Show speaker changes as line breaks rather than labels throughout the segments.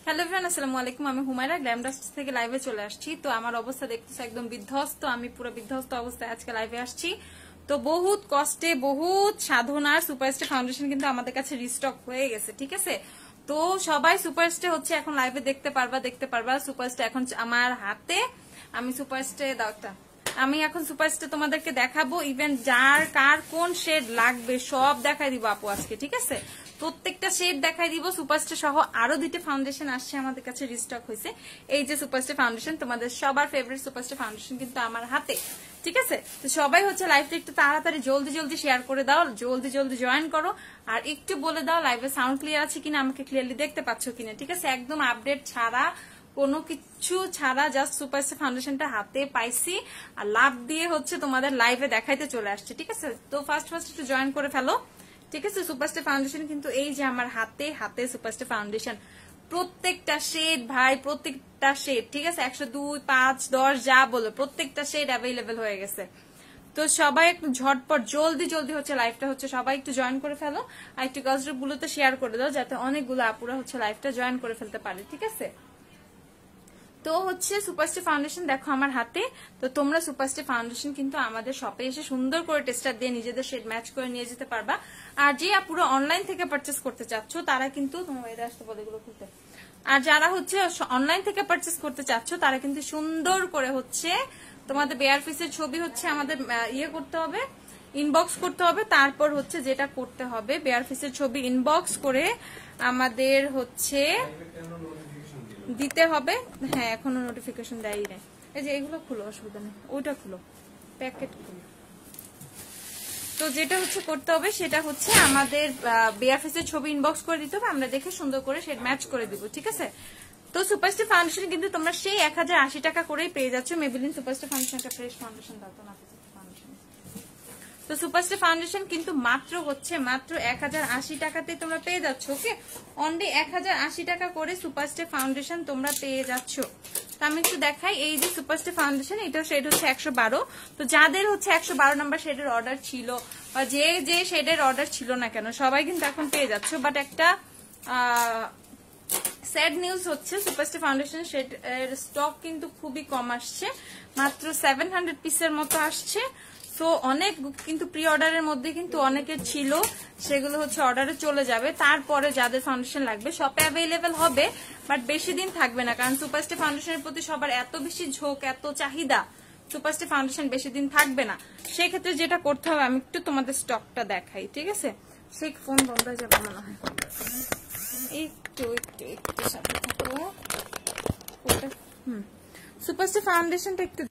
Hello everyone, আসসালামু আলাইকুম। আমি হুমায়রা গ্ল্যামডাস্ট থেকে লাইভে চলে আসছি। তো আমার অবস্থা দেখতেছে একদম বিধ্বস্ত, আমি পুরো বিধ্বস্ত অবস্থায় আজকে লাইভে আসছি। তো বহুত কষ্টে বহুত সাধনার সুপারস্টার ফাউন্ডেশন কিন্তু আমাদের কাছে রিস্টক হয়ে গেছে, ঠিক আছে। তো সবাই সুপারস্টার হচ্ছে এখন লাইভে দেখতে পারবা সুপারস্টার এখন আমার হাতে। আমি সুপারস্টার দাওটা আমি এখন সুপারস্টার তোমাদেরকে দেখাবো, ইভেন যার কার কোন শেড লাগবে সব দেখাই দিব আপু আজকে, ঠিক আছে। প্রত্যেকটা শেড দেখাই দিব সুপারস্টার সহ। আরো দুইটা ফাউন্ডেশন আসছে আমাদের কাছে, রিস্টক হয়েছে। এই যে সুপারস্টার ফাউন্ডেশন, তোমাদের সবার ফেভারিট সুপারস্টার ফাউন্ডেশন কিন্তু আমার হাতে, ঠিক আছে। তো সবাই হচ্ছে লাইভটা একটু তাড়াতাড়ি জলদি শেয়ার করে দাও, জলদি জয়েন করো। আর একটু বলে দাও লাইভে সাউন্ড ক্লিয়ার আছে কিনা, আমাকে ক্লিয়ারলি দেখতে পাচ্ছ কিনা, ঠিক আছে। একদম আপডেট ছাড়া, কোনো কিছু ছাড়া জাস্ট সুপারস্টার ফাউন্ডেশনটা হাতে পাইছি আর লাভ দিয়ে হচ্ছে তোমাদের লাইভে দেখাইতে চলে আসছে, ঠিক আছে। তো ফার্স্ট একটু জয়েন করে ফেলো, ঠিক আছে। সুপারস্টার ফাউন্ডেশন কিন্তু এই যে আমার হাতে সুপারস্টার ফাউন্ডেশন, প্রত্যেকটা শেড ভাই, প্রত্যেকটা শেড, ঠিক আছে। 102, 5, 10 যা বলো, প্রত্যেকটা শেড অ্যাভেলেবেল হয়ে গেছে। তো সবাই একটু ঝটপট জলদি হচ্ছে লাইভটা হচ্ছে সবাই একটু জয়েন করে ফেলো। আর একটু গার্লস গ্রুপ গুলোতে শেয়ার করে দাও যাতে অনেকগুলো আপুরা হচ্ছে লাইভটা জয়েন করে ফেলতে পারে, ঠিক আছে। তো হচ্ছে সুপারস্টার ফাউন্ডেশন দেখো আমার হাতে। তো তোমরা সুপারস্টার ফাউন্ডেশন কিন্তু আমাদের শপে এসে সুন্দর করে টেস্টার দিয়ে নিজেদের শেড ম্যাচ করে নিয়ে যেতে পারবা। আর যে পুরো অনলাইন থেকে পারচেস করতে চাচ্ছ তারা কিন্তু তোমার আসতে বলে এগুলো খুলতে, আর যারা হচ্ছে অনলাইন থেকে পারচেস করতে চাচ্ছ তারা কিন্তু সুন্দর করে হচ্ছে তোমাদের বেয়ার ফেসের ছবি হচ্ছে আমাদের ইয়ে করতে হবে, ইনবক্স করতে হবে। তারপর হচ্ছে যেটা করতে হবে, বেয়ার ফেসের ছবি ইনবক্স করে আমাদের হচ্ছে দিতে হবে। হ্যাঁ, এখনো নোটিফিকেশন দেয়ই না। এই যে এগুলো খুলো, অসুবিধা নেই, ওইটা খুলো, প্যাকেট খুলো। তো যেটা হচ্ছে করতে হবে সেটা হচ্ছে আমাদের বেয়ার ফেসের ছবি ইনবক্স করে দিতে হবে, আমরা দেখে সুন্দর করে শেড ম্যাচ করে দিব, ঠিক আছে। তো সুপারস্টার ফাউন্ডেশন কিন্তু তোমরা সেই 1080 টাকা করেই পেয়ে যাচ্ছ। মেবিলিন সুপারস্টার ফাউন্ডেশনটা ফ্রেশ ফাউন্ডেশন দাও তো না। তো সুপারস্টার ফাউন্ডেশন কিন্তু মাত্র 1080 টাকাতে তোমরা পেয়ে যাচ্ছ, ওকে। অনলি 1080 টাকা করে সুপারস্টার ফাউন্ডেশন তোমরা পেয়ে যাচ্ছ। তো আমি একটু দেখাই, এই যে সুপারস্টার ফাউন্ডেশন, এটা শেড হচ্ছে 112। তো যাদের হচ্ছে 112 নাম্বার শেডের অর্ডার ছিল বা যে শেডের অর্ডার ছিল না কেন, সবাই কিন্তু এখন পেয়ে যাচ্ছ। বাট একটা স্যাড নিউজ হচ্ছে, সুপারস্টার ফাউন্ডেশন শেড এর স্টক কিন্তু খুবই কম আসছে, মাত্র 700 পিসের মতো আসছে। তো অনেক কিন্তু প্রি অর্ডারের মধ্যে কিন্তু অনেকের ছিল, সেগুলো হচ্ছে অর্ডারে চলে যাবে। তারপরে যাদের ফাউন্ডেশন লাগবে শপে অ্যাভেলেবেল হবে, বাট বেশি দিন থাকবে না, কারণ সুপারস্টার ফাউন্ডেশনের প্রতি সবার এত বেশি ঝোঁক, এত চাহিদা, সুপারস্টার ফাউন্ডেশন বেশি দিন থাকবে না। সেক্ষেত্রে যেটা করতে হবে, আমি একটু তোমাদের স্টকটা দেখাই, ঠিক আছে। সেই ফোন বন্ধ হয়ে যাবে মনে হয়, একটু সাথে থাকো। সুপারস্টার ফাউন্ডেশনটা একটু,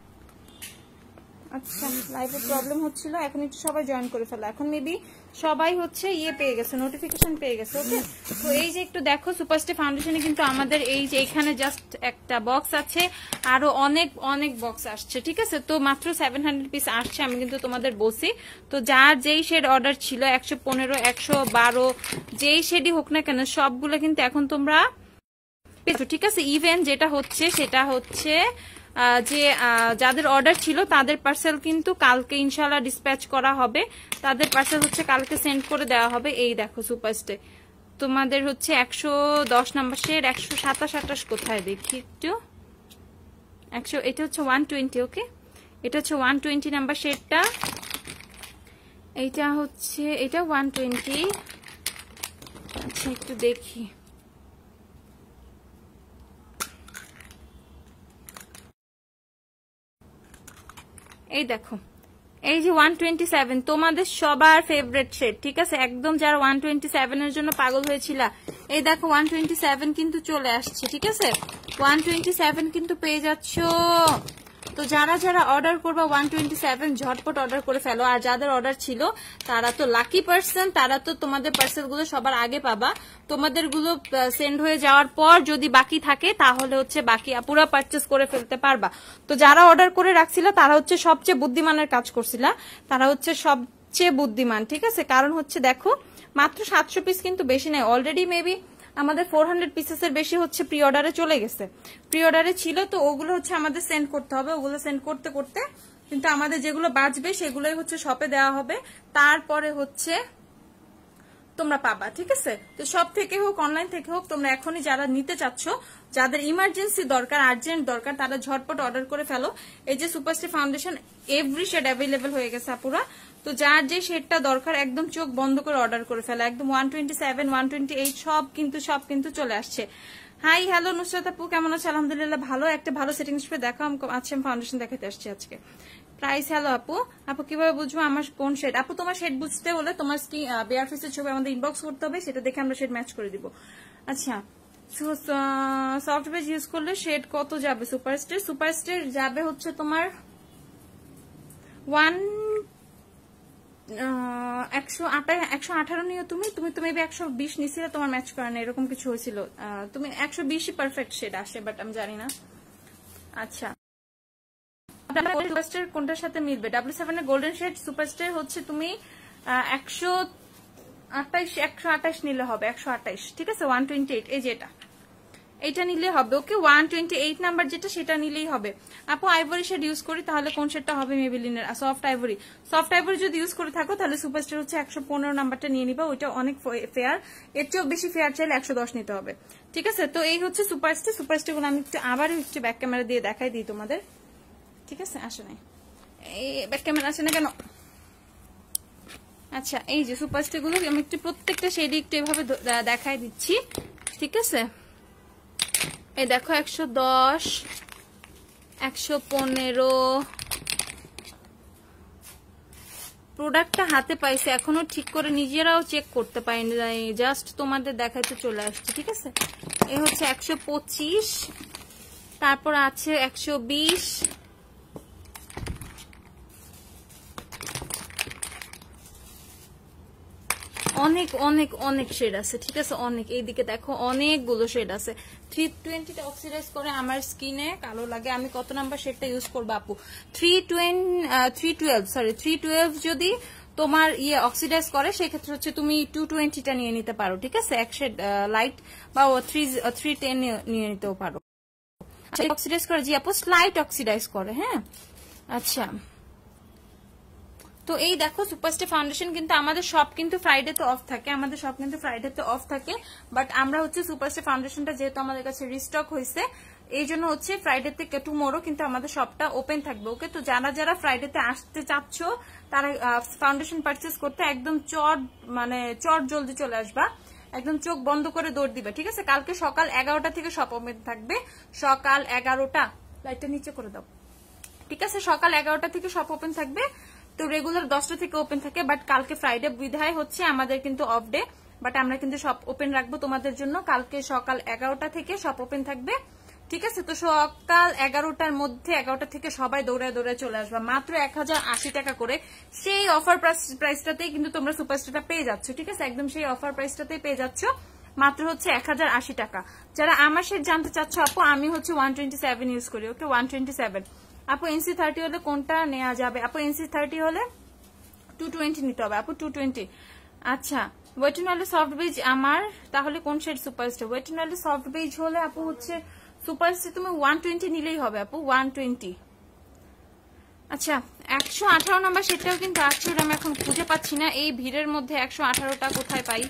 আচ্ছা লাইভে প্রবলেম হচ্ছিল, এখন একটু সবাই জয়েন করে ফেলো। এখন মেবি সবাই হচ্ছে ইয়ে পেয়ে গেছে, নোটিফিকেশন পেয়ে গেছে, ওকে। তো এই যে একটু দেখো, সুপারস্টার ফাউন্ডেশনে কিন্তু আমাদের এই যে এখানে জাস্ট একটা বক্স আছে, আরো অনেক বক্স আসছে, ঠিক আছে। তো মাত্র 700 পিস আসছে, আমি কিন্তু তোমাদের বলছি। তো যার যেই শেড অর্ডার ছিল 115, 112 যেই শেডই হোক না কেন, সবগুলো কিন্তু এখন তোমরা পেয়েছো, ঠিক আছে। ইভেন যেটা হচ্ছে সেটা হচ্ছে যে যাদের অর্ডার ছিল তাদের পার্সেল কিন্তু কালকে ইনশাল্লাহ ডিসপ্যাচ করা হবে, তাদের পার্সেল হচ্ছে কালকে সেন্ড করে দেওয়া হবে। এই দেখো সুপারস্টার তোমাদের হচ্ছে 110 নাম্বার শেড, 127-28 কোথায় দেখি একটু, 100, এটা হচ্ছে 120, ওকে। এটা হচ্ছে 120 নাম্বার শেডটা, এইটা হচ্ছে এটা 120। আচ্ছা একটু দেখি, এই দেখো এই যে 127 তোমাদের সবার ফেভারিট শেড, ঠিক আছে। একদম যারা 127 এর জন্য পাগল হয়েছিল, এই দেখো 127 কিন্তু চলে আসছে, ঠিক আছে। 127 কিন্তু পেয়ে যাচ্ছ। তো যারা অর্ডার করবা 127 ঝটপট অর্ডার করে ফেলো। আর যাদের অর্ডার ছিল তারা তো লাকি পার্সন, তারা তো তোমাদের পার্সেল গুলো সবার আগে পাবা। তোমাদের গুলো সেন্ড হয়ে যাওয়ার পর যদি বাকি থাকে তাহলে হচ্ছে বাকি পুরো পারচেস করে ফেলতে পারবা। তো যারা অর্ডার করে রাখছিল তারা হচ্ছে সবচেয়ে বুদ্ধিমানের কাজ করছিল, তারা হচ্ছে সবচেয়ে বুদ্ধিমান, ঠিক আছে। কারণ হচ্ছে দেখো মাত্র 700 পিস কিন্তু বেশি নাই, অলরেডি মেবি আমাদের 400 পিসেসের বেশি হচ্ছে প্রি অর্ডারে চলে গেছে, প্রি অর্ডারে ছিল। তো ওগুলো হচ্ছে আমাদের সেন্ড করতে হবে, ওগুলো সেন্ড করতে করতে কিন্তু আমাদের যেগুলো বাঁচবে সেগুলোই হচ্ছে শপে দেওয়া হবে। তারপরে হচ্ছে তোমরা পাবা, ঠিক আছে? তো সব থেকে হোক অনলাইন থেকে হোক, তোমরা এখনই যারা নিতে চাচ্ছ, যাদের ইমার্জেন্সি দরকার, আর্জেন্ট দরকার, তারা ঝটপট অর্ডার করে ফেলো। এই যে সুপারস্টে ফাউন্ডেশন এভরি শেড অ্যাভেলেবল হয়ে গেছে আপুরা। তো যার যে শেডটা দরকার একদম চোখ বন্ধ করে অর্ডার করে ফেলো। একদম 127, 128 সব কিন্তু চলে আসছে। হাই হ্যালো নুসরাত আপু, কেমন আছে? আলহামদুলিল্লাহ ভালো। একটা ভালো সেটিংস পেয়ে দেখো আজকে আমি ফাউন্ডেশন দেখাতে আসছি আজকে। প্রাইস হ্যালো আপু কিভাবে বুঝবো আমার কোন শেড? আপু তোমার শেড বুঝতে হলে তোমার বেয়ার ফেসের ছবি আমাদের ইনবক্স করতে হবে, সেটা দেখে আমরা শেড ম্যাচ করে দিব। আচ্ছা, সফট বেজ ইউজ করলে শেড কত যাবে? সুপারস্টে যাবে হচ্ছে তোমার 118 নিও। তুমি তো মেবি 120 নিছিলে, তোমার ম্যাচ করে না, এরকম কিছু হয়েছিল। তুমি 120ই পারফেক্ট শেড আসে, বাট আমি জানি না। আচ্ছা, সুপারস্টার কোনটার সাথে মিলবে? W7 এর গোল্ডেন শেড সুপারস্টার হচ্ছে তুমি 128 নিলে হবে। 128, ঠিক আছে? 128 এই যে এটা নিলে হবে। ওকে, 128 নাম্বার যেটা, সেটা নিলেই হবে। আপু আইভরি শেড ইউজ করি, তাহলে কোন শেডটা হবে? মেবেলিনের সফট আইভরি যদি ইউজ করে থাকো, তাহলে সুপারস্টার হচ্ছে 115 নাম্বারটা নিয়ে নিবা। ওইটা অনেক ফেয়ার, এর চেয়েও বেশি ফেয়ার চাইলে 110 নিতে হবে, ঠিক আছে? তো এই হচ্ছে সুপারস্টার গুলো আমি আবার একটু ব্যাক ক্যামেরা দিয়ে দেখাই দিই তোমাদের, ঠিক আছে? আসে নাই, এই ব্যাক ক্যামেরা আসে না কেন? আচ্ছা, এই যে সুপারস্টার গুলো আমি একটু প্রত্যেকটা শেডে একটু এভাবে দেখাই দিচ্ছি, ঠিক আছে? এই দেখো 110, 115 প্রোডাক্টটা হাতে পাইছে, এখনো ঠিক করে নিজেরাও চেক করতে পারিনি, জাস্ট তোমাদের দেখাইতে চলে আসছে, ঠিক আছে? এই হচ্ছে 125, তারপর আছে 120, অনেক অনেক অনেক শেড আছে, ঠিক আছে? অনেক, এইদিকে দেখো অনেকগুলো শেড আছে। 320টা অক্সিডাইজ করে আমার স্কিনে কালো লাগে। আমি কত নাম্বার শেডটা ইউজ করবো আপু? 312 যদি তোমার অক্সিডাইজ করে, সেক্ষেত্রে হচ্ছে তুমি 220টা নিয়ে নিতে পারো, ঠিক আছে? এক শেড লাইট, বা 310 নিয়ে নিতেও পারো। অক্সিডাইজ করে জি আপু, স্লাইট অক্সিডাইজ করে। হ্যাঁ, আচ্ছা। তো এই দেখো সুপারস্টে ফাউন্ডেশন কিন্তু আমাদের সব কিন্তু ফ্রাইডেতে অফ থাকে, বাট আমরা হচ্ছে সুপারস্টে ফাউন্ডেশনটা যেহেতু আমাদের কাছে রিস্টক হয়েছে, এই জন্য হচ্ছে ফ্রাইডে থেকে টুমোরো কিন্তু আমাদের শপটা ওপেন থাকবে। ওকে, তো যারা ফ্রাইডেতে আসতে চাচ্ছ, তারা ফাউন্ডেশন পারচেস করতে একদম চট জলদি চলে আসবা, একদম চোখ বন্ধ করে দৌড় দিবে, ঠিক আছে? কালকে সকাল 11টা থেকে শপ ওপেন থাকবে। সকাল 11টা, লাইটটা নিচে করে দাও, ঠিক আছে? সকাল 11টা থেকে শপ ওপেন থাকবে। তো রেগুলার 10টা থেকে ওপেন থাকে, বাট কালকে ফ্রাইডে বিধায় হচ্ছে আমাদের কিন্তু অফ ডে, বাট আমরা কিন্তু শপ ওপেন রাখবো তোমাদের জন্য। কালকে সকাল 11টা থেকে শপ ওপেন থাকবে, ঠিক আছে? তো সকাল 11টার মধ্যে, 11টা থেকে সবাই দৌড়ায় চলে আসবা। মাত্র 1080 টাকা করে, সেই অফার প্রাইসটাতেই কিন্তু তোমরা সুপারস্টারটা পেয়ে যাচ্ছ, ঠিক আছে? একদম সেই অফার প্রাইসটাতেই পেয়ে যাচ্ছ, মাত্র হচ্ছে 1080 টাকা। যারা আমার শেড জানতে চাচ্ছ আপু, আমি হচ্ছে 127 ইউজ করি। ওকে, 127। আপু NC30 হলে কোনটা নেওয়া যাবে? আপু NC30 হলে 220 নিতে হবে আপু, 220। আচ্ছা, ওয়েটিনলে সফট বেজ আমার, তাহলে কোন শেড সুপারস্টার? ওয়েটিনলে সফট বেজ হলে আপু হচ্ছে সুপারস্টার তুমি 120 নিলেই হবে আপু, 120। আচ্ছা, 118 নাম্বার শেডটাও কিন্তু আসছে, আমি এখন খুঁজে পাচ্ছি না এই ভিড়ের মধ্যে 118টা কোথায় পাই।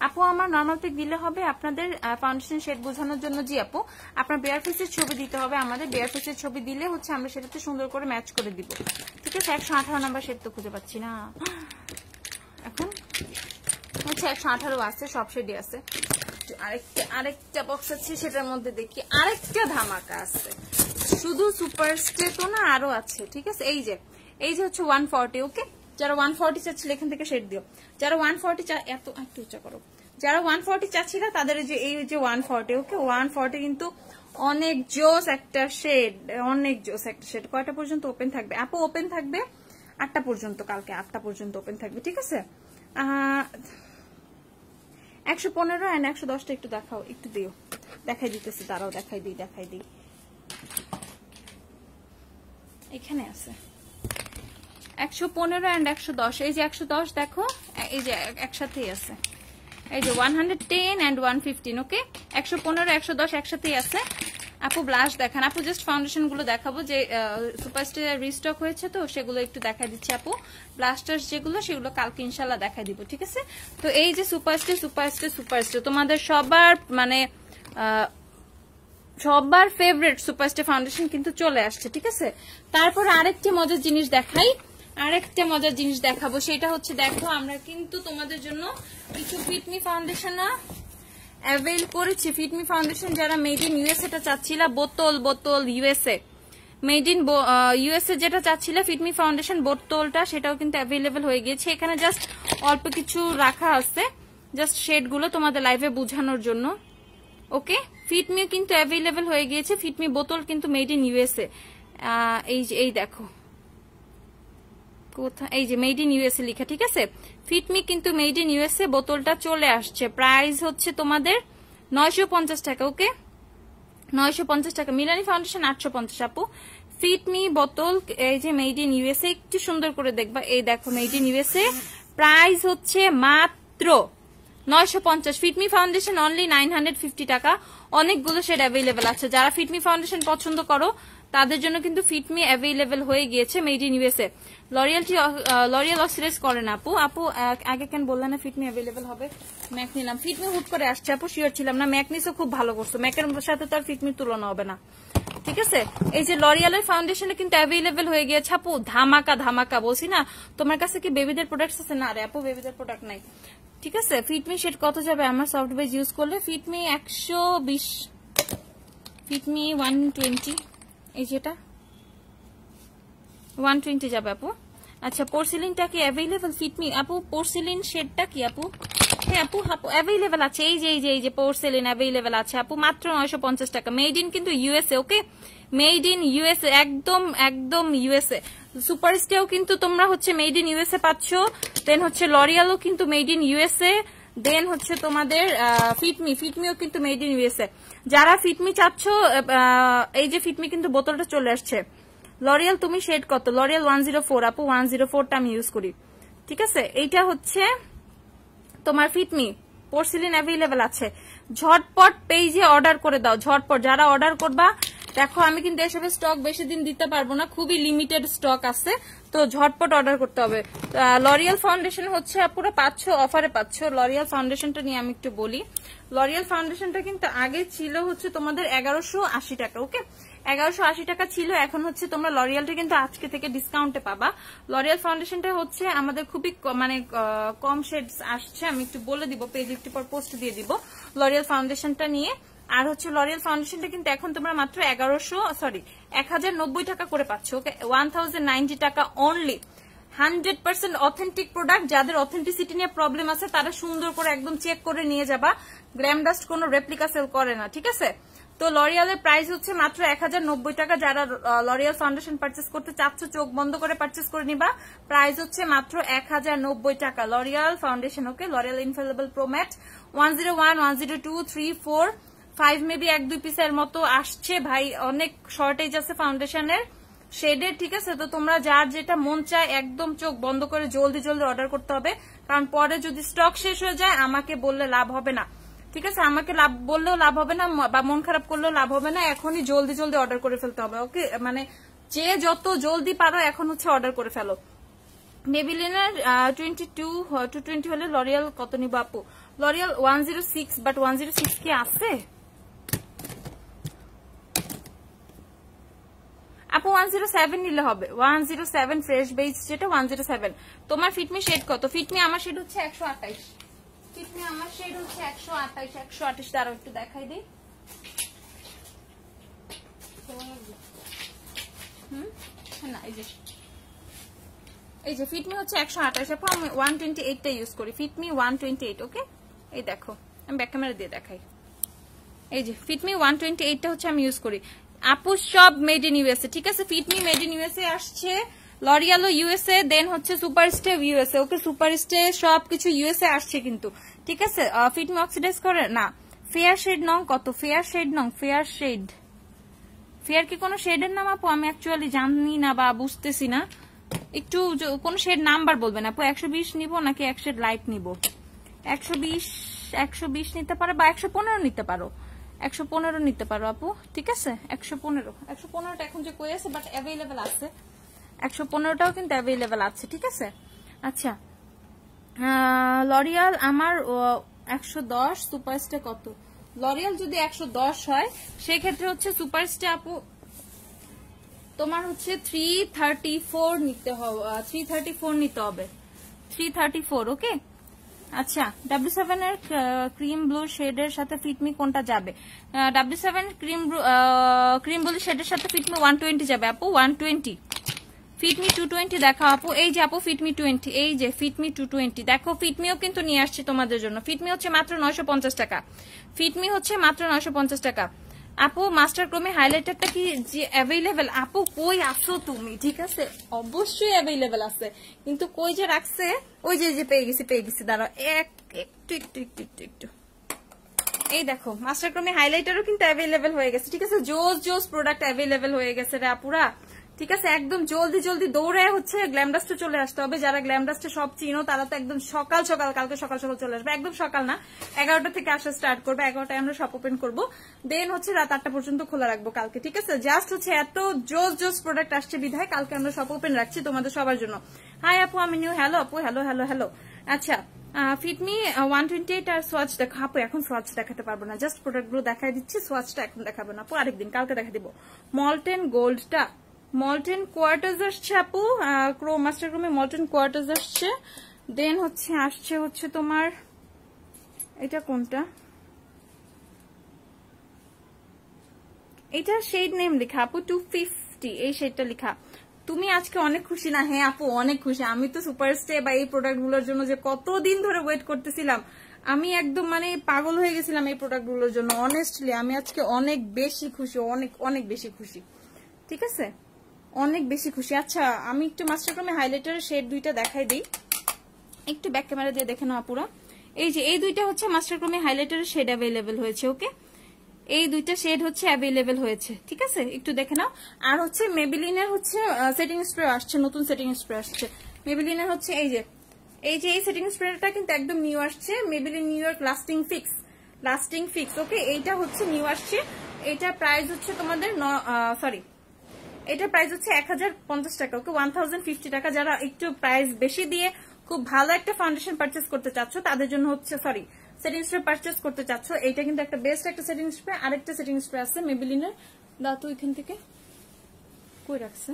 আপু আমার নরমাল পিক দিলে হবে আপনাদের ফাউন্ডেশন শেড বোঝানোর জন্য? জি আপু, আপনার বেয়ার ফেসের ছবি দিতে হবে আমাদের। বেয়ার ফেসের ছবি দিলে হচ্ছে আমরা সেটাতে সুন্দর করে ম্যাচ করে দিব, ঠিক আছে? 118 নাম্বার শেড তো খুঁজে পাচ্ছি না এখন। আচ্ছা, 118 আছে, সব শেডই আছে। আরেকটা বক্স আছে, সেটার মধ্যে দেখি আরেকটা ধামাকা আছে। শুধু সুপারস্টে তো না, আরো আছে, ঠিক আছে? এই যে হচ্ছে 140। ওকে, যারা 140 চাচ্ছিল এখান থেকে শেড দিও। যারা 140 এত একটু উঁচা করো। যারা 140 চাচ্ছিল তাদের এই যে 140। ওকে, 140 কিন্তু অনেক জোস একটা শেড, অনেক জোস একটা শেড। কয়টা পর্যন্ত ওপেন থাকবে আপু? ওপেন থাকবে 8টা পর্যন্ত, কালকে 8টা পর্যন্ত ওপেন থাকবে, ঠিক আছে? 115 এন্ড 110টা একটু দেখাও, একটু দিও, দেখাই দিতেছি, তারাও দেখাই দিই। এখানে আছে 115 এন্ড 110। এই যে 110 দেখো, এই যে একসাথেই আছে। এই যে 110 এন্ড 115। ওকে, 115 110 একসাথেই আছে। আপু ব্লাশ দেখান আপু, জাস্ট ফাউন্ডেশন গুলো দেখাবো যে সুপারস্টার রিস্টক হয়েছে, তো সেগুলো একটু দেখা দিচ্ছি আপু। ব্লাস্টার্স যেগুলো সেগুলো কালকে ইনশাল্লাহ দেখা দিব, ঠিক আছে। তো এই যে সুপারস্টার তোমাদের সবার মানে সবার ফেভারিট সুপারস্টার ফাউন্ডেশন কিন্তু চলে আসছে, ঠিক আছে। তারপর আরেকটা মজার জিনিস দেখাই, আরেকটা মজার জিনিস দেখাবো, সেটা হচ্ছে দেখো আমরা কিন্তু তোমাদের জন্য কিছু ফিটমি ফাউন্ডেশন অ্যাভেল করেছি। ফিটমি ফাউন্ডেশন যারা মেড ইন ইউএসএ টা চাচ্ছিলা, বোতল ইউএসএ, মেড ইন ইউএসএ যেটা চাচ্ছিলা ফিটমি ফাউন্ডেশন বোতলটা, সেটাও কিন্তু অ্যাভেলেবল হয়ে গিয়েছে। এখানে জাস্ট অল্প কিছু রাখা আছে, জাস্ট শেড গুলো তোমাদের লাইভে বোঝানোর জন্য। ওকে, ফিটমি কিন্তু অ্যাভেলেবল হয়ে গিয়েছে, ফিটমি বোতল কিন্তু মেড ইন ইউএসএ। এই দেখো কোথায়, এই যে মেড ইন ইউএসএ লেখা, ঠিক আছে। ফিটমি কিন্তু মেড ইন ইউএসএ বোতলটা চলে আসছে। প্রাইস হচ্ছে তোমাদের 950 টাকা। ওকে, 950 টাকা। মিলানি ফাউন্ডেশন 850 আপু। ফিটমি বোতল এই যে মেড ইন ইউএসএ, একটু সুন্দর করে দেখবা, এই দেখো মেড ইন ইউএসএ, প্রাইস হচ্ছে মাত্র 950। ফিটমি ফাউন্ডেশন অনলি 950 টাকা। অনেকগুলো শেড অ্যাভেলেবেল আছে, যারা ফিটমি ফাউন্ডেশন পছন্দ করো তাদের জন্য কিন্তু ফিটমি অ্যাভেলেবেল হয়ে গিয়েছে made in USA. L'Oréal oxidise করে না আপু। আপু আগে কেন বললেন না ফিটমি অ্যাভেলেবেল হবে? ম্যাক নিলাম, ফিটমি হুট করে আসছে আপু, শিওর ছিলাম না। ম্যাক নিসও খুব ভালো করছো, ম্যাকের সাথে তো আর ফিটমির তুলনা হবে না, ঠিক আছে। এই যে লরিয়ালের ফাউন্ডেশনে কিন্তু অ্যাভেলেবেল হয়ে গিয়েছে আপু, ধামাকা বলছি না। তোমার কাছে কি বেবিদের প্রোডাক্ট আছে? না রে আপু, বেবিদের প্রোডাক্ট নাই, ঠিক আছে। ফিটমি শেড কত যাবে আমার সফট বেজ ইউজ করলে? ফিটমি 120, ফিটমি 120, এই যেটা 120 যাবে আপু। আচ্ছা, পোর্সিলিনটা কি অ্যাভেলেবল? ফিটমি আপু পোর্সিলিন শেডটা কি আপু? হ্যাঁ আপু অ্যাভেলেবল আছে, এই যে পোর্সিলিন অ্যাভেলেবল আছে আপু, মাত্র 950 টাকা। মেড ইন কিন্তু USA. Okay, made in USA, একদম ইউএসএ। সুপারস্টারও কিন্তু তোমরা হচ্ছে মেড ইন ইউএসএ পাচ্ছ, দেন হচ্ছে লরিয়ালও কিন্তু মেড ইন ইউএসএ, দেন হচ্ছে তোমাদের ফিটমিও কিন্তু মেড ইন ইউএসএ। যারা ফিটমি চাচ্ছ, এই যে ফিটমি কিন্তু বোতলটা চলে আসছে। লরিয়াল তুমি শেড কত? লরিয়াল 104 আপু, 104টা আমি ইউজ করি, ঠিক আছে। এইটা হচ্ছে তোমার ফিটমি পোর্সিলিন অ্যাভেলেবেল আছে। ঝটপট পেজে অর্ডার করে দাও, ঝটপট যারা অর্ডার করবা। দেখো আমি কিন্তু এসবের স্টক বেশি দিন দিতে পারবো না, খুবই লিমিটেড স্টক আছে, তো ঝটপট অর্ডার করতে হবে। লরিয়াল ফাউন্ডেশন হচ্ছে পুরো পাচ্ছ, অফারে পাচ্ছ। লরিয়াল ফাউন্ডেশনটা নিয়ে আমি একটু বলি। লরিয়াল ফাউন্ডেশনটা কিন্তু আগে ছিল হচ্ছে তোমাদের 1180 টাকা। ওকে, 1180 টাকা ছিল, এখন হচ্ছে তোমরা লরিয়ালটা কিন্তু আজকে থেকে ডিসকাউন্টে পাবা। লরিয়াল ফাউন্ডেশনটা হচ্ছে আমাদের খুবই মানে কম শেডস আসছে, আমি একটু বলে দিব, পেজ একটু পর পোস্ট দিয়ে দিব লরিয়াল ফাউন্ডেশনটা নিয়ে। আর হচ্ছে লরিয়াল ফাউন্ডেশনটা কিন্তু এখন তোমরা মাত্র 1090 টাকা করে পাচ্ছ। ওকে, 1090 টাকা অনলি। 100% authentic product. যাদের অথেন্টিসিটি নিয়ে প্রবলেম আছে তারা সুন্দর করে একদম চেক করে নিয়ে যাবা। গ্ল্যাম ডাস্ট কোনো রেপ্লিকা সেল করে না, ঠিক আছে। তো লরিয়ালের প্রাইস হচ্ছে মাত্র 1090 টাকা। যারা লরিয়াল ফাউন্ডেশন পারচেস করতে চাচ্ছ চোখ বন্ধ করে পারচেস করে নিবা। প্রাইস হচ্ছে মাত্র 1090 টাকা লরিয়াল ফাউন্ডেশন। ওকে, লরিয়াল ইনফেলেবল প্রো ম্যাট 101, 102, 3, 4, 5 মেবি 1-2 পিসের মতো আসছে ভাই, অনেক শর্টেজ আছে ফাউন্ডেশনের শেডের, ঠিক আছে। তো তোমরা যার যেটা মন চায় একদম চোখ বন্ধ করে জলদি অর্ডার করতে হবে, কারণ পরে যদি স্টক শেষ হয়ে যায় আমাকে বললে লাভ হবে না, ঠিক আছে। আমাকে লাভ বললেও লাভ হবে না, বা মন খারাপ করলেও লাভ হবে না। এখনই জলদি অর্ডার করে ফেলতে হবে। ওকে, মানে যে যত জলদি পারো এখন হচ্ছে অর্ডার করে ফেলো। মেবিলিনের 22-220 হলে লরিয়াল কত নিব আপু? লরিয়াল 106, বাট 106 কি আছে আপু? 107 নিলে হবে, 107 ফ্রেশ বেজ যেটা 107। তোমার ফিটমি শেড কত? ফিটমি আমার শেড হচ্ছে 128। ফিটমি আমার শেড হচ্ছে 128 দ্বারা একটু দেখাই দিই। না এই যে ফিটমি হচ্ছে 128 আপু, আমি 128টা ইউজ করি। ফিটমি 128। ওকে, এই দেখো আমি ব্যাক ক্যামেরা দিয়ে দেখাই। এই যে ফিটমি 128টা হচ্ছে আমি ইউজ করি আপু, সব মেড ইন ইউএসএ, ঠিক আছে। ফিটমি মেড ইন ইউএসএ আসছে, লরিয়ালও ইউএসএ, দেন হচ্ছে সুপারস্টে ইউএসএ। ওকে, সুপারস্টে সবকিছু ইউএসএ আসছে কিন্তু, ঠিক আছে। ফিটমি অক্সিডাইজ করে না। ফেয়ার শেড নং কত? ফেয়ার কি কোনো শেডের নাম আপু? আমি অ্যাকচুয়ালি জানি না বা বুঝতেছি না, একটু কোন শেড নাম্বার বলবেন আপু? 120 নিব নাকি 1 শেড লাইট নিব? 120 নিতে পারো বা 115 নিতে পারো। 115 নিতে পারো আপু, ঠিক আছে? 115টা এখন যে কই আছে, বাট অ্যাভেলেবেল আছে। 115টাও কিন্তু অ্যাভেলেবেল আছে, ঠিক আছে? আচ্ছা, লরিয়াল আমার 110, সুপারস্টে কত? লরিয়াল যদি 110 হয় সেই ক্ষেত্রে হচ্ছে সুপারস্টে আপু তোমার হচ্ছে 334 নিতে হবে, 334 নিতে হবে, 334। ওকে, আচ্ছা W7 এর ক্রিম ব্লু শেডের সাথে ফিটমি কোনটা যাবে? W7 ক্রিম ব্লু শেডের সাথে ফিটমি 120 যাবে আপু, 120। ফিটমি 220 দেখো আপু, এই যে আপু ফিটমি 20, এই যে ফিটমি 220 দেখো। ফিটমিও কিন্তু নিয়ে আসছি তোমাদের জন্য। ফিটমি হচ্ছে মাত্র 950 টাকা, ফিটমি হচ্ছে মাত্র 950 টাকা আপু। মাস্টার ক্রোমে হাইলাইটারটা কি যে অ্যাভেলেবেল? আপু কই আসো তুমি, ঠিক আছে? অবশ্যই অ্যাভেলেবেল আছে, কিন্তু কই যে রাখছে, ওই যে পেয়ে গেছি দাঁড়াও একটু। এই দেখো মাস্টার ক্রোমে হাইলাইটারও কিন্তু অ্যাভেলেবেল হয়ে গেছে, ঠিক আছে? জোস প্রোডাক্ট অ্যাভেলেবেল হয়ে গেছে রে আপুরা, ঠিক আছে? একদম জলদি দৌড়ে হচ্ছে গ্ল্যামডাস্টে চলে আসতে হবে। যারা গ্ল্যামডাস্টে সব চিনো তারা তো একদম সকাল কালকে সকাল চলে আসবে। একদম সকাল না, 11টা থেকে আসা স্টার্ট করবে, 11টায় আমরা শপ ওপেন করবো, দেন হচ্ছে রাত 8টা পর্যন্ত খোলা রাখবো কালকে, ঠিক আছে? জাস্ট হচ্ছে এত জোস প্রোডাক্ট আসছে বিধায় কালকে আমরা শপ ওপেন রাখছি তোমাদের সবার জন্য। হাই আপু, আমি নিউ। হ্যালো আপু, হ্যালো। আচ্ছা, ফিটমি 128 আর সোয়াচ দেখো আপু। এখন সোয়াচ দেখাতে পারবো না, জাস্ট প্রোডাক্ট গুলো দেখাই দিচ্ছি, সোয়াচটা এখন দেখাবো না আপু, আরেকদিন কালকে দেখা দিব। মল্টেন গোল্ডটা, মল্টেন কোয়ার্টার্স আসছে আপু, মাস্টার ক্রোমে মল্টেন কোয়ার্টার্স আসছে। দেন আসছে তোমার এটা কোনটা, এটা শেড নেম লেখা আপু 250, এই শেডটা লেখা। তুমি আজকে অনেক খুশি না? হ্যাঁ আপু অনেক খুশি। আমি তো সুপারস্টে বা এই প্রোডাক্ট গুলোর জন্য যে কতদিন ধরে ওয়েট করতেছিলাম, আমি একদম মানে পাগল হয়ে গেছিলাম এই প্রোডাক্ট গুলোর জন্য। অনেস্টলি আমি আজকে অনেক বেশি খুশি, অনেক বেশি খুশি, ঠিক আছে? অনেক বেশি খুশি। আচ্ছা, আমি একটু মাস্টার ক্রোমে হাইলাইটারের শেড দুইটা দেখাই দিই, একটু ব্যাক ক্যামেরা দিয়ে দেখে নাও আপুরা। এই যে এই দুইটা হচ্ছে মাস্টার ক্রোমে হাইলাইটারের শেড অ্যাভেলেবেল হয়েছে। ওকে, এই দুইটা শেড হচ্ছে অ্যাভেলেবেল হয়েছে, ঠিক আছে? একটু দেখে নাও। আর হচ্ছে মেবিলিনের হচ্ছে সেটিং স্প্রে আসছে, নতুন সেটিং স্প্রে আসছে মেবিলিনের হচ্ছে। এই যে এই সেটিং স্প্রেটা কিন্তু একদম নিউ আসছে, Maybelline New York lasting fix. Okay, এইটা হচ্ছে নিউ আসছে। এটা প্রাইস হচ্ছে তোমাদের এটার প্রাইস হচ্ছে 1050 টাকা। ওকে, 1050 টাকা। যারা একটু প্রাইস বেশি দিয়ে খুব ভালো একটা ফাউন্ডেশন পারচেস করতে চাচ্ছ তাদের জন্য হচ্ছে, সেটিং স্প্রে পারচেস করতে চাচ্ছ, এইটা কিন্তু একটা বেস্ট একটা সেটিং স্প্রে। আরেকটা সেটিং স্প্রে আছে মেবিলিনের, দাও তো এখান থেকে কই রাখছে,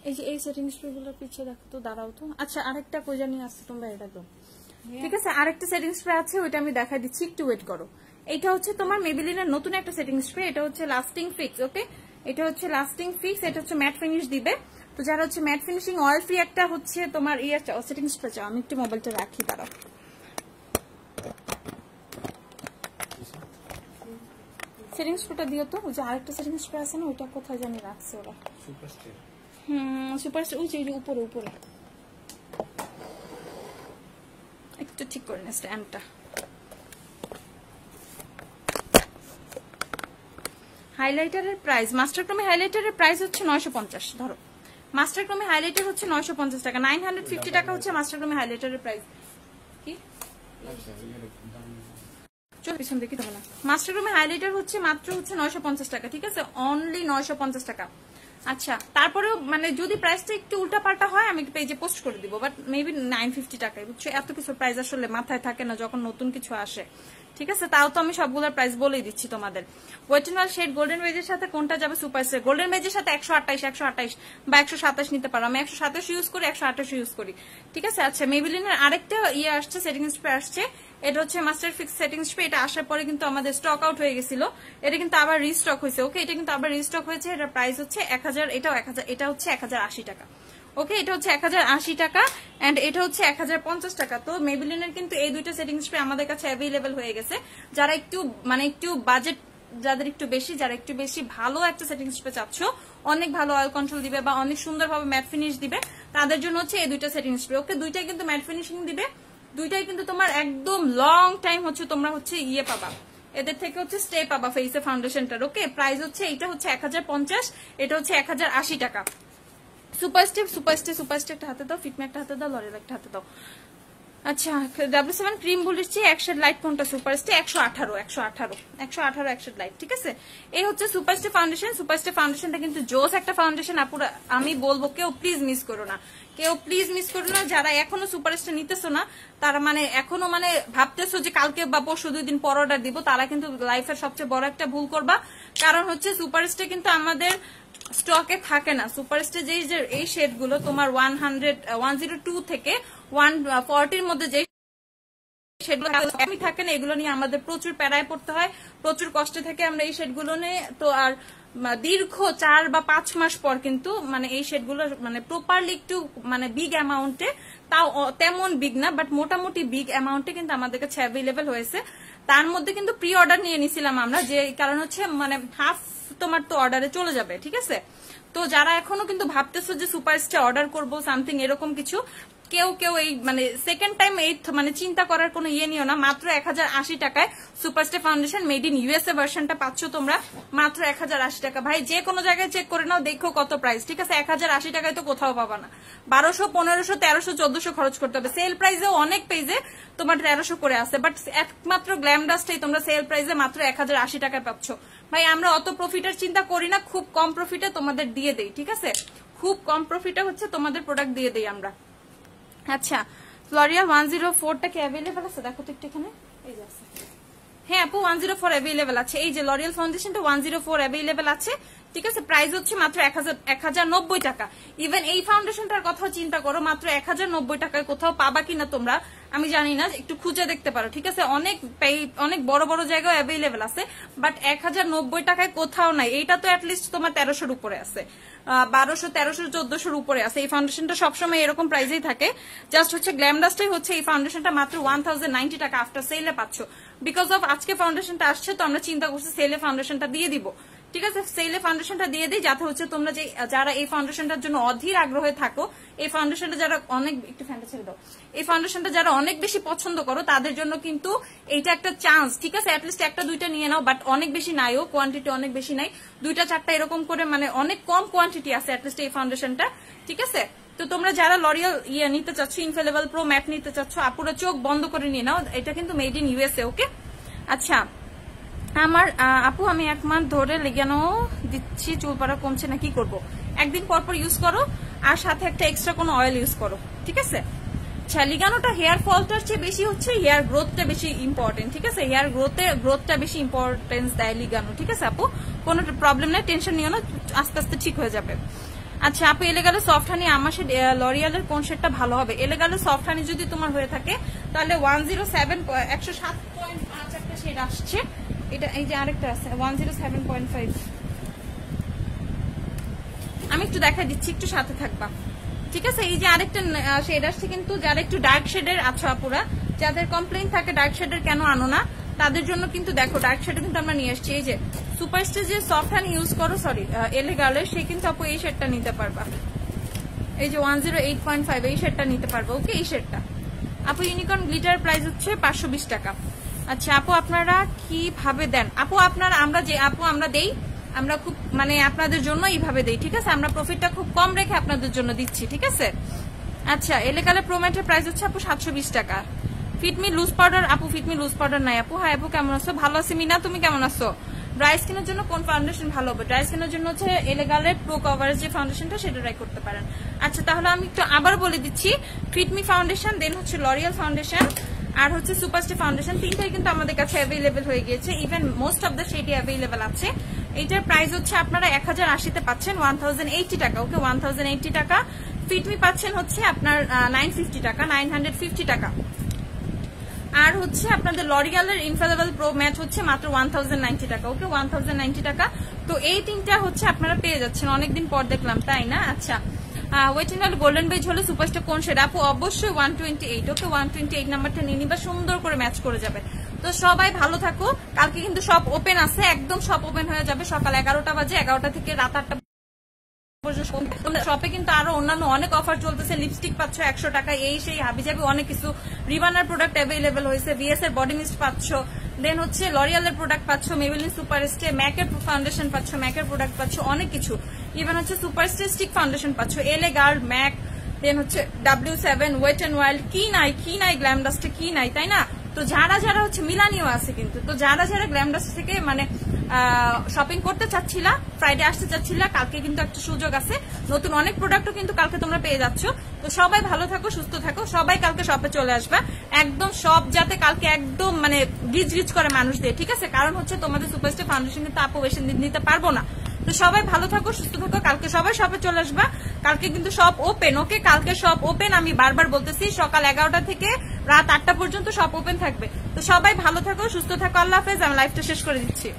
এই যে এই সেটিং স্প্রে গুলো পিছিয়ে রাখো তো, দাঁড়াও তো। আচ্ছা, আরেকটা কই জানি আসছে, তোমরা এটা দাও, ঠিক আছে? আরেকটা সেটিং স্প্রে আছে, ওইটা আমি দেখা দিচ্ছি, একটু ওয়েট করো। এটা হচ্ছে তোমার মেবিলিনের নতুন একটা সেটিং স্প্রে, এটা হচ্ছে লাস্টিং ফিক্স। ওকে, এটা হচ্ছে লাস্টিং ফিক্স, এটা হচ্ছে ম্যাট ফিনিশ দিবে। তো যারা হচ্ছে ম্যাট ফিনিশিং অয়েল ফ্রি একটা হচ্ছে তোমার ইয়ার চাও, সেটিং স্প্রে চাও, আমি একটু মোবাইলটা রাখি, দাঁড়াও। সেটিং স্প্রেটা দিও তো, ওই যে আরেকটা সেটিং স্প্রে আছে না, ওইটা কোথায় জানি রাখছে ওরা। সুপার ওই যে উপরে একটু ঠিক করে নে স্ট্যান্ডটা। হাইলাইটারের প্রাইস, মাস্টার ক্রোমে হাইলাইটারের প্রাইস হচ্ছে 950। ধরো মাস্টার ক্রোমে হাইলাইটার হচ্ছে 950 টাকা, 950 টাকা হচ্ছে মাস্টার ক্রোমে হাইলাইটারের প্রাইস। কি চল পিছন দেখি তো না, মাস্টার ক্রোমে হাইলাইটার হচ্ছে মাত্র হচ্ছে 950 টাকা, ঠিক আছে? অনলি 950 টাকা। আচ্ছা, তারপরেও মানে যদি প্রাইসটা একটু উল্টাপাল্টা হয় আমি পেজে পোস্ট করে দিব, বাট মেবি 950 টাকায়, বুঝছো? এত কিছু প্রাইস আসলে মাথায় থাকে না যখন নতুন কিছু আসে, ঠিক আছে? তাও তো আমি সবগুলোর প্রাইস বলেই দিচ্ছি তোমাদের। ওয়েটেনওয়াল শেড গোল্ডেন বেজের সাথে কোনটা যাবে? সুপার স্প্রে গোল্ডেন বেজের সাথে 128 বা 127 নিতে পারো। আমি 127 ইউজ করি, 128 ইউজ করি, ঠিক আছে? আচ্ছা, মেবিলিনের আরেকটা ইয়ে আসছে, সেটিং স্প্রে আসছে, এটা হচ্ছে মাস্টার ফিক্স সেটিং স্প্রে। এটা আসার পরে কিন্তু আমাদের স্টক আউট হয়ে গেছিল, এটা কিন্তু আবার রিস্টক হয়েছে। ওকে, এটা কিন্তু আবার রিস্টক হয়েছে। এটার প্রাইস হচ্ছে 1000, এটাও 1000, এটা হচ্ছে 1080 টাকা। ওকে, এটা হচ্ছে 1080 টাকা এন্ড এটা হচ্ছে 1050 টাকা। তো মেবিলিনের কিন্তু এই দুইটা সেটিং স্প্রে আমাদের কাছে অ্যাভেলেবেল হয়ে গেছে। যারা একটু মানে একটু বাজেট, যাদের একটু বেশি ভালো একটা সেটিং স্প্রে চাচ্ছ, অনেক ভালো অয়েল কন্ট্রোল দিবে বা অনেক সুন্দরভাবে ম্যাট ফিনিশ দিবে, তাদের জন্য হচ্ছে এই দুইটা সেটিং স্প্রে। ওকে, দুইটাই কিন্তু ম্যাট ফিনিশিং দিবে, দুইটাই কিন্তু তোমার একদম লং টাইম হচ্ছে তোমরা হচ্ছে ইয়ে পাবা, এদের থেকে হচ্ছে স্টে পাবা ফেসে ফাউন্ডেশনটার। ওকে, প্রাইস হচ্ছে এটা হচ্ছে 1050, এটা হচ্ছে 1080 টাকা। সুপার স্টে একটা হাতে দাও, ফিটমি একটা হাতে দাও, লরিয়াল একটা হাতে দাও। আচ্ছা W7 ক্রিম বলেছি একশেড লাইট কোনটা সুপারস্টে 118 একশেড লাইট ঠিক আছে। এই হচ্ছে সুপারস্টে ফাউন্ডেশন। সুপারস্টে ফাউন্ডেশনটা কিন্তু জোস একটা ফাউন্ডেশন আপুরা, আমি বলবো কেউ প্লিজ মিস করো না, কেউ প্লিজ মিস করো না। যারা এখনো সুপারস্টে নিতেছো না, তারা মানে এখনো মানে ভাবতেছো যে কালকে বা পরশু 2 দিন পর অর্ডার দিব, তারা কিন্তু লাইফের সবচেয়ে বড় একটা ভুল করবা। কারণ হচ্ছে সুপারস্টে কিন্তু আমাদের স্টকে থাকে না। সুপারস্টে যে এই শেড গুলো তোমার 102 থেকে 140 এর মধ্যে যে শেডগুলো থাকে না, এগুলো নিয়ে আমাদের প্রচুর প্যারায় পড়তে হয়, প্রচুর কষ্টে থাকে আমরা এই শেডগুলো নিয়ে। তো আর দীর্ঘ 4 বা 5 মাস পর কিন্তু মানে এই শেডগুলো মানে প্রপারলি একটু মানে বিগ অ্যামাউন্টে, তাও তেমন বিগ না বাট মোটামুটি বিগ অ্যামাউন্টে কিন্তু আমাদের কাছে অ্যাভেলেবেল হয়েছে। তার মধ্যে কিন্তু প্রি অর্ডার নিয়ে নিছিলাম আমরা, যে কারণ হচ্ছে মানে হাফ তোমার তো অর্ডারে চলে যাবে ঠিক আছে। তো যারা এখনো কিন্তু ভাবতেছো যে সুপারস্টে অর্ডার করবো সামথিং এরকম কিছু, কেউ এই মানে সেকেন্ড টাইম এই মানে চিন্তা করার কোনো ইয়ে নিও না। মাত্র 1080 টাকায় সুপারস্টে ফাউন্ডেশন মেড ইন ইউএসএ ভার্সনটা পাচ্ছ তোমরা মাত্র 1080 টাকা। ভাই যে কোনো জায়গায় চেক করে নাও, দেখো কত প্রাইস ঠিক আছে। 1080 টাকায় তো কোথাও পাবা না, 1200 1500 1300 1400 খরচ করতে হবে। সেল প্রাইসেও অনেক পেজে তোমার 1300 করে আছে, বাট একমাত্র গ্ল্যাম ডাস্টই তোমরা সেল প্রাইসে মাত্র 1080 টাকায় পাচ্ছ। ভাই আমরা অত প্রফিটের চিন্তা করি না, খুব কম প্রফিটে তোমাদের দিয়ে দেই ঠিক আছে, খুব কম প্রফিটে হচ্ছে তোমাদের প্রোডাক্ট দিয়ে দেই আমরা। আচ্ছা লরিয়াল 104টা কি অ্যাভেলেবল আছে দেখো তো একটু এখানে, এই যে আছে। হ্যাঁ আপু 104 অ্যাভেলেবল আছে, এই যে লরিয়াল ফাউন্ডেশনটা 104 অ্যাভেলেবল আছে ঠিক আছে। প্রাইস হচ্ছে মাত্র 1090 টাকা। ইভেন এই ফাউন্ডেশনটার কথা চিন্তা করো, মাত্র 1090 টাকায় কোথাও পাবা কিনা তোমরা আমি জানি না, একটু খুঁজে দেখতে পারো ঠিক আছে। অনেক বড় বড় জায়গায় অ্যাভেলেবল আছে, বাট 1090 টাকায় কোথাও নাই। এইটা তো অ্যাটলিস্ট তোমার 1300-র উপরে আছে, 1200 1300 1400-র উপরে আছে। এই ফাউন্ডেশনটা সবসময় এরকম প্রাইসেই থাকে। জাস্ট হচ্ছে গ্ল্যাম ডাস্টই হচ্ছে এই ফাউন্ডেশনটা মাত্র 1090 টাকা আফটার সেলে পাচ্ছ। বিকজ অফ আজকে ফাউন্ডেশনটা আসছে, তো আমরা চিন্তা করছি সেলে ফাউন্ডেশনটা দিয়ে দিব ঠিক আছে। সেলে ফাউন্ডেশনটা দিয়ে দিই যাতে হচ্ছে তোমরা যে যারা এই ফাউন্ডেশনটার জন্য অধীর আগ্রহে থাকো, এই ফাউন্ডেশনটা যারা অনেক একটু ফ্যানটা ছেড়ে দাও, এই ফাউন্ডেশনটা যারা অনেক বেশি পছন্দ করো তাদের জন্য কিন্তু এইটা একটা চান্স ঠিক আছে। অ্যাটলিস্ট একটা দুইটা নিয়ে নাও, বাট অনেক বেশি নাইও, কোয়ান্টিটি অনেক বেশি নাই, 2টা 4টা এরকম করে মানে অনেক কম কোয়ান্টিটি আছে অ্যাটলিস্ট এই ফাউন্ডেশনটা ঠিক আছে। তো তোমরা যারা লরিয়াল নিতে চাচ্ছ, ইনফেলেবল প্রো ম্যাট নিতে চাচ্ছ, আপুরা চোখ বন্ধ করে নিয়ে নাও, এটা কিন্তু মেড ইন ইউএসএ ওকে। আচ্ছা আমার আপু আমি 1 মাস ধরে লিগানো দিচ্ছি, চুল পড়া কমছে না, কি করব? একদিন পর পর ইউজ করো, আর সাথে একটা এক্সট্রা কোনো অয়েল ইউজ করো ঠিক আছে। আচ্ছা লিগানোটা হেয়ার ফলটার চেয়ে বেশি হচ্ছে হেয়ার গ্রোথটা বেশি ইম্পর্টেন্ট ঠিক আছে। হেয়ার গ্রোথটা বেশি ইম্পর্টেন্স দেয় লিগানো ঠিক আছে আপু, কোনো প্রবলেম নেই, টেনশন নিও না, আস্তে আস্তে ঠিক হয়ে যাবে। আচ্ছা আপু এলেগালে সফট হানি আমার লরিয়ালের কোন শেডটা ভালো হবে? এলেগালে সফট হানি যদি তোমার হয়ে থাকে তাহলে 107.5 একটা শেড আসছে, এটা এই যে আরেকটা আছে 107.5, আমি একটু দেখাই দিচ্ছি, একটু সাথে থাকবা ঠিক আছে। এই যে আরেকটা শেড আসছে, কিন্তু যারা একটু ডার্ক শেডের আছো আপুরা, যাদের কমপ্লেইন থাকে ডার্ক শেডের কেন আনো না, তাদের জন্য কিন্তু দেখো ডার্ক শেড কিন্তু আমরা নিয়ে আসছি। এই যে সুপারস্টার যে সফট হানি ইউজ করো, সরি এলেগালের, সে কিন্তু আপু এই শেডটা নিতে পারবা, এই যে 108.5 এই শেডটা নিতে পারবো ওকে। এই শেডটা আপু ইউনিকর্ন গ্লিটার প্রাইস হচ্ছে 520 টাকা। আচ্ছা আপু আপনারা কিভাবে দেন? আপু আপনারা আমরা দেই, আমরা খুব মানে আপনাদের জন্য এইভাবে দেই ঠিক আছে, আমরা প্রফিটটা খুব কম রেখে আপনাদের জন্য দিচ্ছি ঠিক আছে। আচ্ছা এলেকালে প্রোম্যাটের প্রাইস হচ্ছে আপু 720 টাকা। ফিটমি লুজ পাউডার, আপু ফিটমি লুজ পাউডার নাই আপু। হ্যাঁ আপু কেমন আছো? ভালো আছি মিনা, তুমি কেমন আছো? ড্রাই স্কিনের জন্য কোন ফাউন্ডেশন ভালো হবে? ড্রাই স্কিনের জন্য হচ্ছে এলেগালের প্রো কভারেজ যে ফাউন্ডেশনটা সেটা ট্রাই করতে পারেন। আচ্ছা তাহলে আমি একটু আবার বলে দিচ্ছি, ফিটমি ফাউন্ডেশন, দেন হচ্ছে লরিয়াল ফাউন্ডেশন, আর হচ্ছে সুপারস্টে ফাউন্ডেশন, তিনটাই কিন্তু আমাদের কাছে অ্যাভেলেবেল হয়ে গিয়েছে। ইভেন মোস্ট অফ দ্য শেডই অ্যাভেলেবেল আছে। এইটার প্রাইস হচ্ছে আপনারা 1080-তে পাচ্ছেন 1080 টাকা ওকে, 1080 টাকা। ফিটমি পাচ্ছেন হচ্ছে আপনার 950 টাকা, 950 টাকা। আর হচ্ছে আপনাদের লরিয়ালের ইনফেলেবল প্রো ম্যাট হচ্ছে মাত্র 1090 টাকা ওকে, 1090 টাকা। তো এই তিনটা হচ্ছে আপনারা পেয়ে যাচ্ছেন, অনেকদিন পর দেখলাম তাই না। আচ্ছা ওয়েটিনাল গোল্ডেন বেজ হলে সুপারস্টার কোন শেড? আপু অবশ্যই 128 ওকে, 128 নাম্বারটা নিয়ে নিবা, সুন্দর করে ম্যাচ করে যাবে। তো সবাই ভালো থাকো, কালকে কিন্তু সব ওপেন আছে, একদম সব ওপেন হয়ে যাবে সকাল 11টা বাজে, 11টা থেকে রাত 8টা শপে কিন্তু আরো অন্যান্য অনেক অফার চলতেছে। লিপস্টিক পাচ্ছ 100 টাকা, এই সেই হাবিজাবি অনেক কিছু, রিবানার প্রোডাক্ট অ্যাভেলেবেল হয়েছে, ভিএস এর বডি মিস্ট পাচ্ছ, দেন হচ্ছে লরিয়ালের প্রোডাক্ট পাচ্ছ, মেবেলিন সুপারস্টে, ম্যাকের ফাউন্ডেশন পাচ্ছ, ম্যাকের প্রোডাক্ট পাচ্ছ, অনেক কিছু। ইভেন হচ্ছে সুপারস্টে স্টিক ফাউন্ডেশন পাচ্ছ, এলে গার্ল, ম্যাক, দেন হচ্ছে W7 ওয়েট এন্ড ওয়াইল্ড, কি নাই গ্ল্যাম ডাস্টে কি নাই, তাই না? তো যারা হচ্ছে মিলানিও আছে কিন্তু, তো যারা গ্ল্যাম ডাস্ট থেকে মানে শপিং করতে চাচ্ছিলা, ফ্রাইডে আসতে চাচ্ছিলা, কালকে কিন্তু একটা সুযোগ আছে, নতুন অনেক প্রোডাক্টও কিন্তু কালকে তোমরা পেয়ে যাচ্ছ। তো সবাই ভালো থাকো, সুস্থ থাকো, সবাই কালকে শপে চলে আসবা, একদম সব যাতে কালকে একদম মানে গিজ করে মানুষ দিয়ে, ঠিক আছে? কারণ হচ্ছে তোমাদের সুপারস্টার ফাউন্ডেশন কিন্তু আপু বেশি দিন নিতে পারবো না। তো সবাই ভালো থাকো, সুস্থ থাকো, কালকে সবাই শপে চলে আসবা, কালকে কিন্তু সব ওপেন, ওকে? কালকে সব ওপেন, আমি বারবার বলতেছি, সকাল 11টা থেকে রাত 8টা পর্যন্ত সব ওপেন থাকবে। তো সবাই ভালো থাকো, সুস্থ থাকো, আল্লাহ হাফেজ। আমি লাইভটা শেষ করে দিচ্ছি।